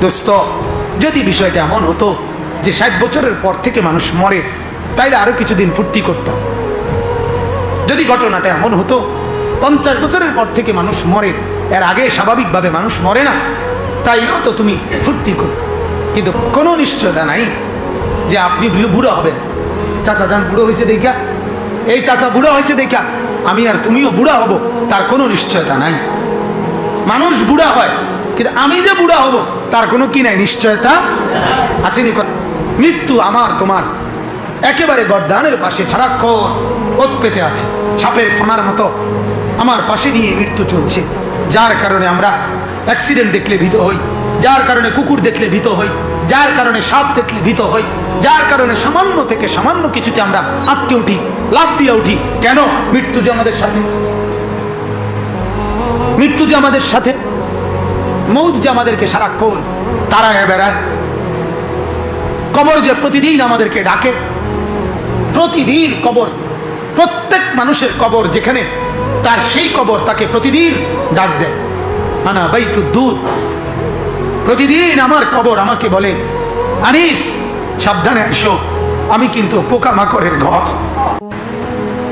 দোস্ত, যদি বিষয়টা এমন হতো যে 60 বছরের পর থেকে মানুষ মরে, তাইলে আরো কিছুদিন ফুর্তি করতাম। যদি ঘটনাটা এমন হতো 50 বছরের পর থেকে মানুষ মরে, এর আগে স্বাভাবিকভাবে মানুষ মরে না, তাইলেও তো তুমি ফুর্তি কর। কিন্তু কোনো নিশ্চয়তা নাই যে আপনি বুড়ো হবেন। চাচা যান বুড়ো হয়েছে দেখা, এই চাচা বুড়ো হয়েছে দেখা আমি আর তুমিও বুড়া হব, তার কোনো নিশ্চয়তা নাই। মানুষ বুড়া হয়, কিন্তু আমি যে বুড়া হব তার কোনো কি নাই, নিশ্চয়তা আছে নি? মৃত্যু আমার তোমার একেবারে গর্দানের পাশে সারাক্ষণ ওত পেতে আছে, সাপের ফোনার মতো আমার পাশে নিয়ে মৃত্যু চলছে। যার কারণে আমরা অ্যাক্সিডেন্ট দেখলে ভীত হই, যার কারণে কুকুর দেখলে ভীত হই, যার কারণে সাপ দেখলে ভীত হই, যার কারণে সামান্য থেকে সামান্য কিছুতে আমরা আটকে উঠি, লাফ দিয়ে উঠি। কেন? মৃত্যু যে আমাদের সাথে, মৃত্যু যে আমাদের সাথে, মৌত যে আমাদেরকে সারাক্ষণ তাড়ায় বেড়ায়, কবর যে প্রতিদিন আমাদেরকে ডাকে, প্রতিদিন কবর, প্রত্যেক মানুষের কবর যেখানে তার সেই কবর তাকে প্রতিদিন ডাক দেয়, আনা বাইতুদ দুধ। প্রতিদিন আমার কবর আমাকে বলে, আনিস সাবধানে এসো, আমি কিন্তু পোকামাকড়ের ঘর।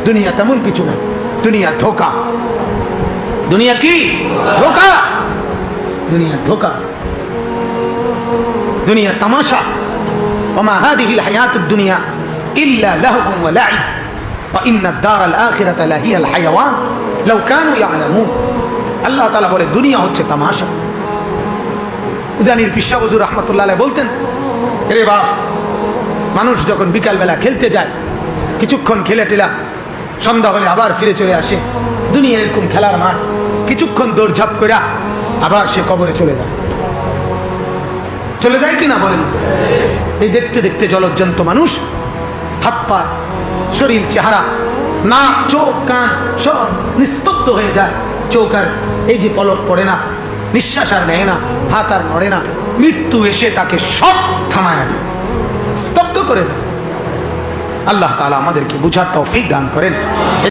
দুনিয়া তেমন কিছু না, দুনিয়া ধোকা। দুনিয়া কি? ধোকা। দুনিয়া ধোকা, দুনিয়া তামাশা। ওমা হাদিহিল হায়াতুদ দুনিয়া ইল্লা লাহবুন ওয়া লাইব ওয়া ইন্নাদ দারাল আখিরাতা লাহিয়াল হায়াওয়ান লাউ কানু ইয়ালামুন। আল্লাহ তাআলা বলে দুনিয়া হচ্ছে তামাশা। উজানির পিসা হুজুর রাহমাতুল্লাহ আলাইহি বলতেন, রে বাপ, মানুষ যখন বিকালবেলা খেলতে যায়, কিছুক্ষণ খেলে টেলা সন্ধ্যা হলে আবার ফিরে চলে আসে। দুনিয়া এরকম খেলার মাঠ, কিছুক্ষণ দৌড়ঝাঁপ করে আবার সে কবরে চলে যায়। চলে যায় কিনা বলেন? এই দেখতে দেখতে জলজ্জন্ত মানুষ, হাত পা, শরীর, চেহারা, নাক, চোখ, কান সব নিস্তব্ধ হয়ে যায়। চোখ আর এই যে পলক পড়ে না, নিঃশ্বাস আর নেয় না, হাত আর নড়ে না। মৃত্যু এসে তাকে সব থামায় দেয়, স্তব্ধ করে দেয়। আল্লাহ তাআলা আমাদেরকে বুঝার তৌফিক দান করেন।